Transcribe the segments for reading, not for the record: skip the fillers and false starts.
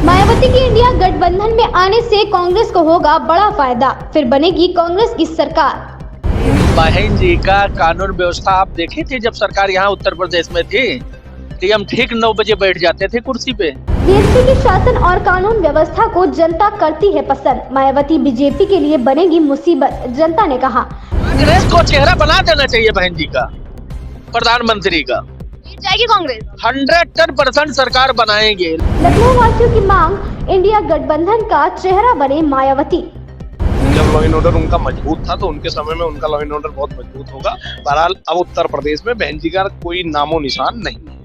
मायावती की इंडिया गठबंधन में आने से कांग्रेस को होगा बड़ा फायदा, फिर बनेगी कांग्रेस की सरकार। बहन जी का कानून व्यवस्था आप देखी थी जब सरकार यहाँ उत्तर प्रदेश में थी तो हम ठीक 9 बजे बैठ जाते थे कुर्सी पे। बीएसपी की शासन और कानून व्यवस्था को जनता करती है पसंद, मायावती बीजेपी के लिए बनेगी मुसीबत, जनता ने कहा। कांग्रेस को चेहरा बना देना चाहिए बहन जी का, प्रधानमंत्री का। जाएगी कांग्रेस 110% सरकार बनाएंगे। लखनऊ वासियों की मांग, इंडिया गठबंधन का चेहरा बने मायावती। जब लॉ एंड ऑर्डर उनका मजबूत था तो उनके समय में उनका लॉ एंड ऑर्डर बहुत मजबूत होगा। बहरहाल अब उत्तर प्रदेश में बहन जी का कोई नामो निशान नहीं है।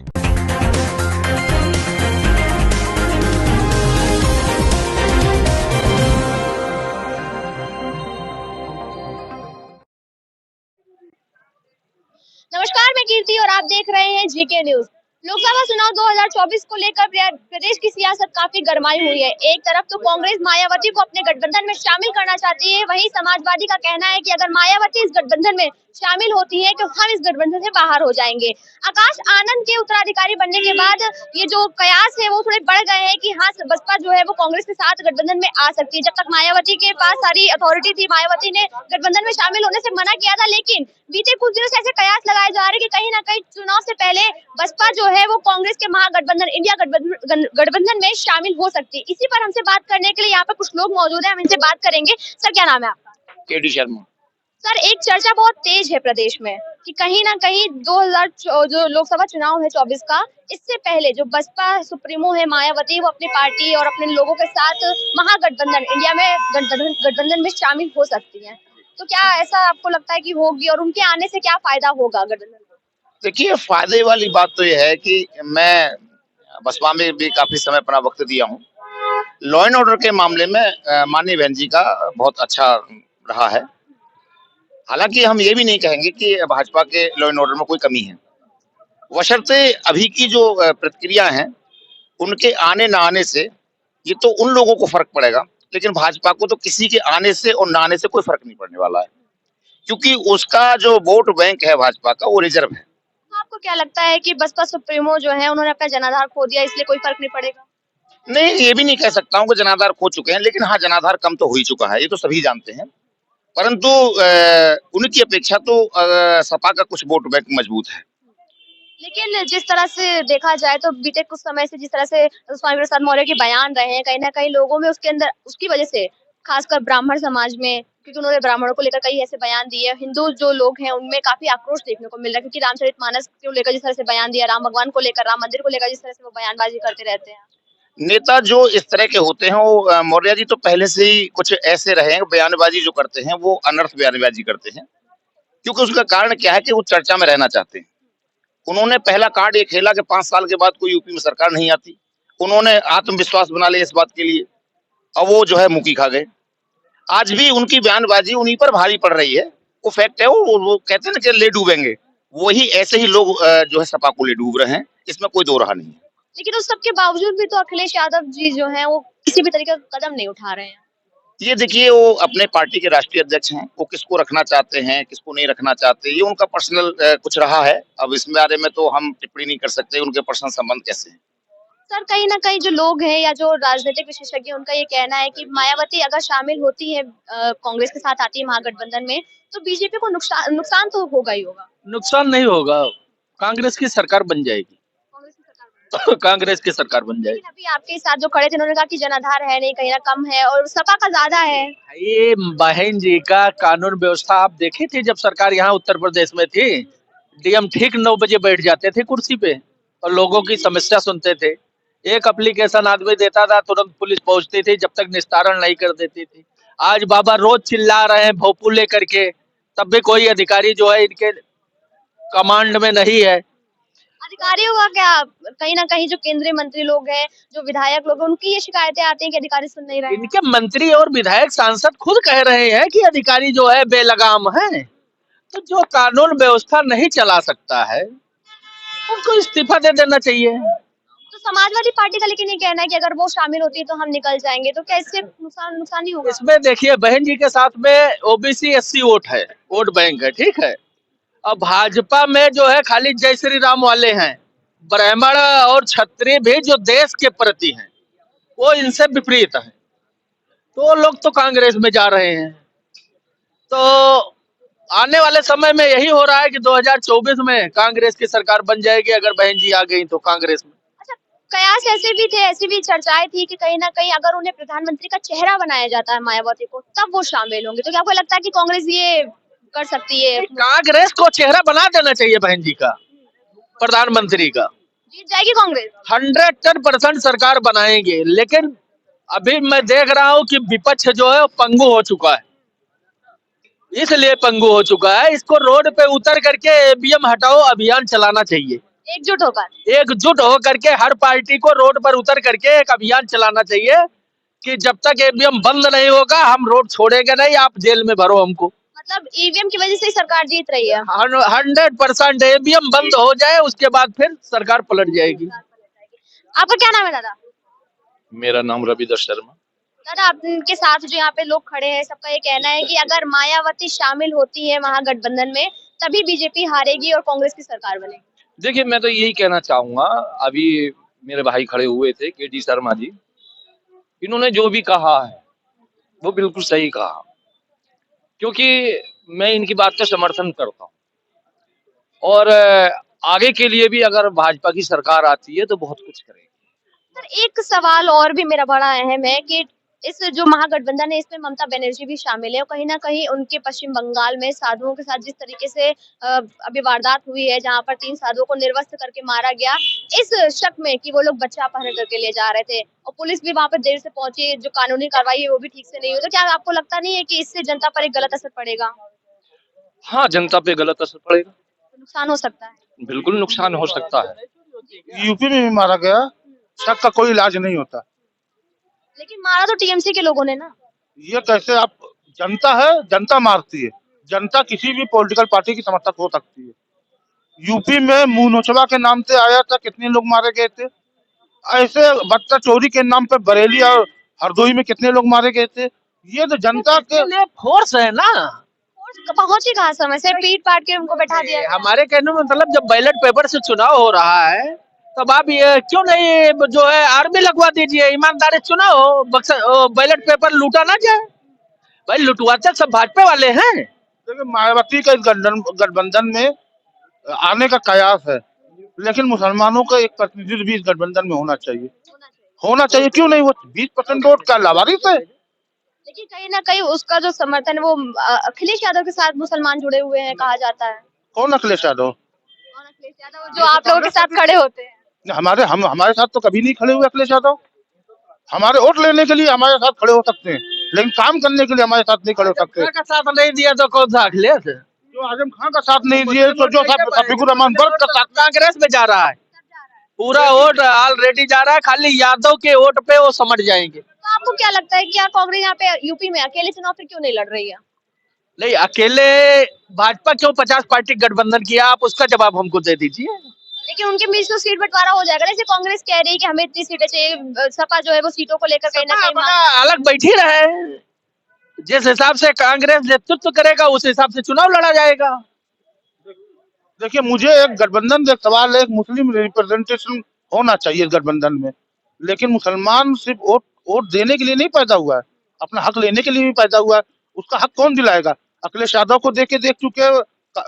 नमस्कार, मैं कीर्ति और आप देख रहे हैं जीके न्यूज। लोकसभा चुनाव 2024 को लेकर प्रदेश की सियासत काफी गरमाई हुई है। एक तरफ तो कांग्रेस मायावती को अपने गठबंधन में शामिल करना चाहती है, वहीं समाजवादी का कहना है कि अगर मायावती इस गठबंधन में शामिल होती है तो हम इस गठबंधन से बाहर हो जाएंगे। आकाश आनंद के उत्तराधिकारी बनने के बाद ये जो कयास है वो थोड़े बढ़ गए हैं कि हाँ, बसपा जो है वो कांग्रेस के साथ गठबंधन में आ सकती है। जब तक मायावती के पास सारी अथॉरिटी थी, मायावती ने गठबंधन में शामिल होने से मना किया था, लेकिन बीते कुछ दिनों से ऐसे कयास लगाए जा रहे हैं कि कहीं ना कहीं चुनाव से पहले बसपा जो है वो कांग्रेस के महागठबंधन इंडिया गठबंधन में शामिल हो सकती है। इसी पर हमसे बात करने के लिए यहाँ पर कुछ लोग मौजूद हैं, हम इनसे बात करेंगे। सर, क्या नाम है आपका? केडी शर्मा। सर, एक चर्चा बहुत तेज है प्रदेश में कि कहीं ना कहीं 2000 जो लोकसभा चुनाव है 24 का, इससे पहले जो बसपा सुप्रीमो है मायावती, वो अपनी पार्टी और अपने लोगों के साथ महागठबंधन इंडिया में गठबंधन में शामिल हो सकती है। तो क्या ऐसा आपको लगता है कि होगी और उनके आने से क्या फायदा होगा गठबंधन को? देखिए, फायदे वाली बात तो यह है कि मैं बसपा में भी काफी समय अपना वक्त दिया हूँ। लॉ एंड ऑर्डर के मामले में माननीय बहन जी का बहुत अच्छा रहा है। हालांकि हम ये भी नहीं कहेंगे कि भाजपा के लॉ एंड ऑर्डर में कोई कमी है, बशर्ते अभी की जो प्रतिक्रिया है उनके आने ना आने से ये तो उन लोगों को फर्क पड़ेगा, लेकिन भाजपा को तो किसी के आने से और ना आने से कोई फर्क नहीं पड़ने वाला है, क्योंकि उसका जो वोट बैंक है भाजपा का वो रिजर्व है। आपको क्या लगता है कि बसपा सुप्रीमो जो है उन्होंने अपना जनाधार खो दिया, इसलिए कोई फर्क नहीं पड़ेगा? नहीं, ये भी नहीं कह सकता हूँ कि जनाधार खो चुके हैं, लेकिन हाँ, जनाधार कम तो हो ही चुका है, ये तो सभी जानते हैं। परंतु उनकी अपेक्षा तो सपा का कुछ वोट बैंक मजबूत है। लेकिन जिस तरह से देखा जाए तो बीते कुछ समय से जिस तरह से स्वामी प्रसाद मौर्य के बयान रहे हैं, कहीं ना कहीं लोगों में उसके अंदर उसकी वजह से, खासकर ब्राह्मण समाज में, क्योंकि उन्होंने ब्राह्मणों को लेकर कई ऐसे बयान दिए, हिंदू जो लोग हैं उनमें काफी आक्रोश देखने को मिल रहा है, क्योंकि रामचरितमानस को लेकर जिस तरह से बयान दिया, राम भगवान को लेकर, राम मंदिर को लेकर जिस तरह से वो बयानबाजी करते रहते हैं। नेता जो इस तरह के होते हैं वो मौर्य जी तो पहले से ही कुछ ऐसे रहे हैं, बयानबाजी जो करते हैं वो अनर्थ बयानबाजी करते हैं, क्योंकि उसका कारण क्या है कि वो चर्चा में रहना चाहते हैं। उन्होंने पहला कार्ड ये खेला कि 5 साल के बाद कोई यूपी में सरकार नहीं आती। उन्होंने आत्मविश्वास बना लिया इस बात के लिए, अब वो जो है मुंह की खा गए। आज भी उनकी बयानबाजी उन्हीं पर भारी पड़ रही है। वो फैक्ट है, वो कहते हैं ना कि ले डूबेंगे, वही ऐसे ही लोग जो है सपा को ले डूब रहे हैं, इसमें कोई दो राह नहीं है। लेकिन उस सब के बावजूद भी तो अखिलेश यादव जी जो हैं वो किसी भी तरीके का कदम नहीं उठा रहे हैं। ये देखिए, वो अपने पार्टी के राष्ट्रीय अध्यक्ष हैं, वो किसको रखना चाहते हैं, किसको नहीं रखना चाहते, ये उनका पर्सनल कुछ रहा है। अब इस बारे में तो हम टिप्पणी नहीं कर सकते, उनके पर्सनल संबंध कैसे हैं। सर, कहीं ना कहीं जो लोग हैं या जो राजनीतिक विशेषज्ञ उनका ये कहना है कि मायावती अगर शामिल होती है, कांग्रेस के साथ आती है महागठबंधन में, तो बीजेपी को नुकसान नुकसान तो होगा ही होगा। नुकसान नहीं होगा, कांग्रेस की सरकार बन जाएगी। कांग्रेस की सरकार में। कांग्रेस की सरकार बन जाएगी। लेकिन अभी आपके साथ जो खड़े थे उन्होंने कहा कि जनाधार है नहीं, कहीं ना कम है और सपा का ज्यादा है। ये बहन जी का कानून व्यवस्था आप देखी थी जब सरकार यहाँ उत्तर प्रदेश में थी, डीएम ठीक 9 बजे बैठ जाते थे कुर्सी पे और लोगों की समस्या सुनते थे। एक एप्लीकेशन आदमी देता था, तुरंत पुलिस पहुंचती थी, जब तक निस्तारण नहीं कर देती थी। आज बाबा रोज चिल्ला रहे हैं भोंपू लेकर के, तब भी कोई अधिकारी जो है इनके कमांड में नहीं है। अधिकारियों का क्या, कहीं ना कहीं जो केंद्रीय मंत्री लोग हैं, जो विधायक लोग हैं, उनकी ये शिकायतें आती हैं कि अधिकारी सुन नहीं रहे हैं। इनके मंत्री और विधायक सांसद खुद कह रहे हैं कि अधिकारी जो है बेलगाम है। तो जो कानून व्यवस्था नहीं चला सकता है उनको इस्तीफा दे देना चाहिए। तो समाजवादी पार्टी का लेकिन ये कहना है कि अगर वो शामिल होती है तो हम निकल जाएंगे, तो क्या इससे नुकसान नहीं होगा? इसमें देखिए, बहन जी के साथ में ओबीसी एससी वोट है, वोट बैंक है, ठीक है। अब भाजपा में जो है खाली जय श्री राम वाले हैं, ब्राह्मण और क्षत्रिय भी जो देश के प्रति हैं, वो इनसे विपरीत है, तो लोग तो कांग्रेस में जा रहे हैं। तो आने वाले समय में यही हो रहा है कि 2024 में कांग्रेस की सरकार बन जाएगी अगर बहन जी आ गई तो कांग्रेस में। अच्छा, कयास ऐसे भी थे, ऐसी भी चर्चाएं थी कि कहीं ना कहीं अगर उन्हें प्रधानमंत्री का चेहरा बनाया जाता है मायावती को, तब वो शामिल होंगे। तो क्या आपको लगता है कि कांग्रेस ये कर सकती है? कांग्रेस को चेहरा बना देना चाहिए बहन जी का, प्रधानमंत्री का। जीत जाएगी कांग्रेस? 110% सरकार बनाएंगे, लेकिन अभी मैं देख रहा हूँ कि विपक्ष जो है वो पंगु हो चुका है। इसलिए पंगु हो चुका है, इसको रोड पे उतर करके ईवीएम हटाओ अभियान चलाना चाहिए। एकजुट होकर। एकजुट होकर के हर पार्टी को रोड पर उतर करके एक अभियान चलाना चाहिए कि जब तक ईवीएम बंद नहीं होगा हम रोड छोड़ेंगे नहीं, आप जेल में भरो हमको। मतलब ईवीएम की वजह से ही सरकार जीत रही है। 100% ईवीएम बंद हो जाए उसके बाद फिर सरकार पलट जाएगी। आपका क्या नाम है दादा? मेरा नाम रविदास शर्मा। दादा, आपके साथ जो यहाँ पे लोग खड़े हैं, सबका ये कहना है कि अगर मायावती शामिल होती है महागठबंधन में, तभी बीजेपी हारेगी और कांग्रेस की सरकार बनेगी। देखिए, मैं तो यही कहना चाहूंगा, अभी मेरे भाई खड़े हुए थे केडी शर्मा जी, इन्होंने जो भी कहा है वो बिल्कुल सही कहा, क्योंकि मैं इनकी बात का समर्थन करता हूँ। और आगे के लिए भी अगर भाजपा की सरकार आती है तो बहुत कुछ करेगी। सर, एक सवाल और भी मेरा बड़ा अहम है कि इस जो महागठबंधन है इसमें ममता बनर्जी भी शामिल है और कहीं ना कहीं उनके पश्चिम बंगाल में साधुओं के साथ जिस तरीके से अभी वारदात हुई है, जहां पर 3 साधुओं को निर्वस्त्र करके मारा गया, इस शक में कि वो लोग बच्चा अपहरण करके ले जा रहे थे और पुलिस भी वहां पर देर से पहुंची, जो कानूनी कार्रवाई है वो भी ठीक से नहीं हुई, तो क्या आपको लगता नहीं है कि इससे जनता पर एक गलत असर पड़ेगा? हाँ, जनता पे गलत असर पड़ेगा, नुकसान हो सकता है। बिल्कुल नुकसान हो सकता है। यूपी में भी मारा गया, शक का कोई इलाज नहीं होता। लेकिन मारा तो टीएमसी के लोगों ने ना। ये कैसे आप, जनता है, जनता मारती है। जनता किसी भी पॉलिटिकल पार्टी की समर्थक हो सकती है। यूपी में मुंह नोचवा के नाम से आया था, कितने लोग मारे गए थे। ऐसे बच्चा चोरी के नाम पे बरेली और हरदोई में कितने लोग मारे गए थे। ये तो जनता के लिए फोर्स है ना, पहुंची कहाँ समय से पीट पाट के उनको बैठा दिया गया। हमारे कहने में मतलब जब बैलेट पेपर से चुनाव हो रहा है तब आप ये क्यों नहीं जो है आर्मी लगवा दीजिए, ईमानदारी चुनाव हो, बैलेट पेपर लूटा ना जाए। भाई लुटवाते सब भाजपा वाले हैं। देखिए, मायावती का इस गठबंधन में आने का कयास है, लेकिन मुसलमानों का एक प्रतिनिधि भी इस गठबंधन में होना चाहिए। होना चाहिए, क्यों नहीं? वो 20% वोट का लावारिस है। लेकिन कहीं ना कहीं उसका जो समर्थन है वो अखिलेश यादव के साथ मुसलमान जुड़े हुए हैं कहा जाता है। कौन अखिलेश यादव? कौन अखिलेश यादव? जो आप लोगों के साथ खड़े होते हैं। हमारे साथ तो कभी नहीं खड़े हुए अखिलेश यादव। हमारे वोट लेने के लिए हमारे साथ खड़े हो सकते हैं, लेकिन काम करने के लिए हमारे साथ नहीं खड़े हो सकते। का साथ नहीं दिया तो कौन सा अखिलेश? जो आजम खान का साथ नहीं दिए तो जो शफीकुर रहमान बर्क का साथ। कांग्रेस में जा रहा है, पूरा वोट ऑलरेडी जा रहा है, खाली यादव के वोट पे वो समझ जाएंगे। तो आपको क्या लगता है कि क्या कांग्रेस यहाँ पे यूपी में अकेले चुनाव फिर क्यों नहीं लड़ रही है? नहीं, अकेले भाजपा क्यों 50 पार्टी गठबंधन किया, आप उसका जवाब हमको दे दीजिए। लेकिन उनके बीच तो सीट बंटवारा हो जाएगा। जैसे कांग्रेस कह रही है कि हमें इतनी सीटें चाहिए, सपा जो है वो सीटों को लेकर कहीं ना कहीं अपना अलग बैठी रहे, जिस हिसाब से कांग्रेस नेतृत्व करेगा उस हिसाब से चुनाव लड़ा जाएगा। देखिए, मुझे एक गठबंधन से एक सवाल है, एक मुस्लिम रिप्रेजेंटेशन होना चाहिए इस गठबंधन में, लेकिन मुसलमान सिर्फ वोट देने के लिए नहीं पैदा हुआ है, अपना हक लेने के लिए भी पैदा हुआ है। उसका हक कौन दिलाएगा? अखिलेश यादव को देख चुके,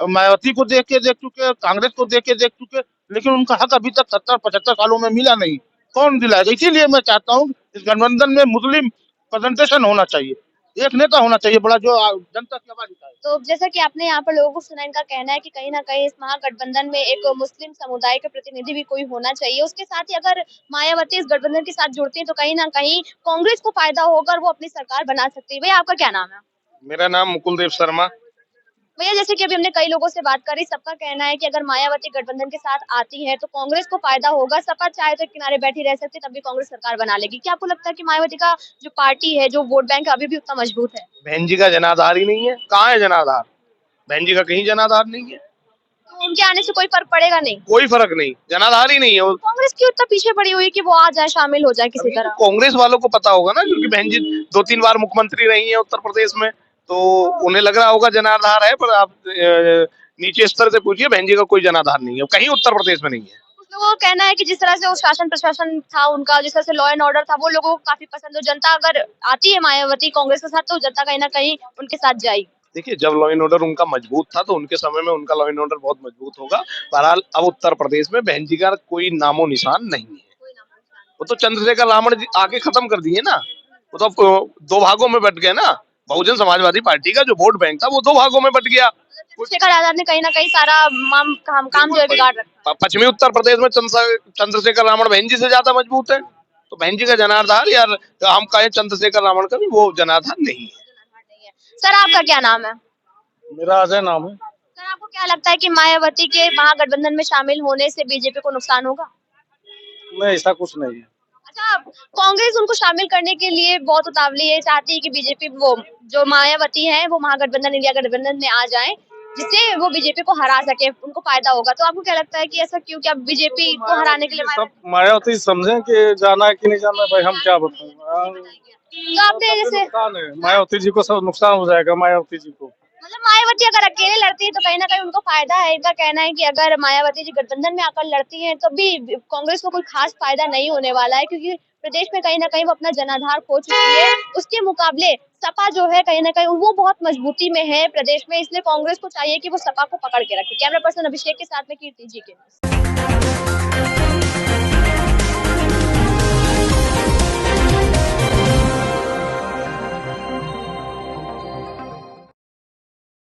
मायावती को देख चुके, कांग्रेस को देख चुके, लेकिन उनका हक अभी तक 70-75 सालों में मिला नहीं। कौन दिलाएगा? इसीलिए मैं चाहता हूँ इस गठबंधन में मुस्लिम प्रेजेंटेशन होना चाहिए, एक नेता होना चाहिए बड़ा, जो जनता की आवाज उठाए। तो जैसा कि आपने यहाँ पर लोगों को सुना, इनका कहना है कि कहीं ना कहीं इस महागठबंधन में एक मुस्लिम समुदाय के प्रतिनिधि भी कोई होना चाहिए। उसके साथ ही अगर मायावती इस गठबंधन के साथ जुड़ती है तो कहीं ना कहीं कांग्रेस को फायदा होगा और वो अपनी सरकार बना सकती है। भैया, आपका क्या नाम है? मेरा नाम मुकुल देव शर्मा। भैया, जैसे कि अभी हमने कई लोगों से बात करी, सबका कहना है कि अगर मायावती गठबंधन के साथ आती है तो कांग्रेस को फायदा होगा। सपा चाहे तो किनारे बैठी रह सकती, तब भी कांग्रेस सरकार बना लेगी। क्या आपको लगता है कि मायावती का जो पार्टी है, जो वोट बैंक है, अभी भी उतना मजबूत है? बहन जी का जनाधार ही नहीं है। कहाँ है जनाधार? बहन जी का कहीं जनाधार नहीं है। तो उनके आने से कोई फर्क पड़ेगा नहीं? कोई फर्क नहीं, जनाधार ही नहीं है। कांग्रेस क्यों इतना पीछे पड़ी हुई कि वो आ जाए, शामिल हो जाए किसी तरह? कांग्रेस वालों को पता होगा ना, क्योंकि बहन जी 2-3 बार मुख्यमंत्री रही है उत्तर प्रदेश में, तो उन्हें लग रहा होगा जनाधार है। पर आप नीचे स्तर से पूछिए, बहन जी का कोई जनाधार नहीं है, कहीं उत्तर प्रदेश में नहीं है। उस लोगों का कहना है कि जिस तरह से वो शासन प्रशासन था उनका, जिस तरह से लॉ एंड ऑर्डर था, वो लोगों को काफी पसंद है। जनता अगर आती है मायावती कांग्रेस के साथ, तो जनता कहीं ना कहीं उनके साथ जाएगी। देखिए, जब लॉ एंड ऑर्डर उनका मजबूत था तो उनके समय में उनका लॉ एंड ऑर्डर बहुत मजबूत होगा। बहरहाल अब उत्तर प्रदेश में बहन जी का कोई नामो निशान नहीं है। वो तो चंद्रशेखर रावण जी आके खत्म कर दिए ना। वो तो अब दो भागों में बट गए ना। बहुजन समाजवादी पार्टी का जो वोट बैंक था वो दो भागों में बट गया। चंद्रशेखर आजाद ने कहीं ना कहीं सारा काम जो है बिगाड़ रखा। पश्चिमी उत्तर प्रदेश में चंद्रशेखर रावण बहन जी से ज्यादा मजबूत है। तो बहन जी का जनाधार, यार हम कहें चंद्रशेखर रावण का भी वो जनाधार नहीं है। सर आपका क्या नाम है? मेरा अजय नाम है। सर आपको क्या लगता है कि मायावती के महागठबंधन में शामिल होने से बीजेपी को नुकसान होगा? नहीं, ऐसा कुछ नहीं है। अच्छा, कांग्रेस उनको शामिल करने के लिए बहुत उतावली है, चाहती है कि बीजेपी वो जो मायावती है वो महागठबंधन इंडिया गठबंधन में आ जाए, जिससे वो बीजेपी को हरा सके, उनको फायदा होगा। तो आपको क्या लगता है कि ऐसा क्यों, क्या बीजेपी को हराने के लिए सब मायावती समझें कि जाना है कि नहीं जाना है, भाई हम क्या बताएं। तो आपने जैसे नुकसान है, मायावती जी को सब नुकसान हो जाएगा। मायावती जी को मतलब मायावती अगर अकेले लड़ती है तो कहीं ना कहीं उनको फायदा है। इनका कहना है कि अगर मायावती जी गठबंधन में आकर लड़ती हैं तो भी कांग्रेस को कोई खास फायदा नहीं होने वाला है, क्योंकि प्रदेश में कहीं ना कहीं वो अपना जनाधार खो चुकी है। उसके मुकाबले सपा जो है कहीं ना कहीं वो बहुत मजबूती में है प्रदेश में, इसलिए कांग्रेस को चाहिए कि वो सपा को पकड़ के रखे। कैमरा पर्सन अभिषेक के साथ में कीर्ति जी के।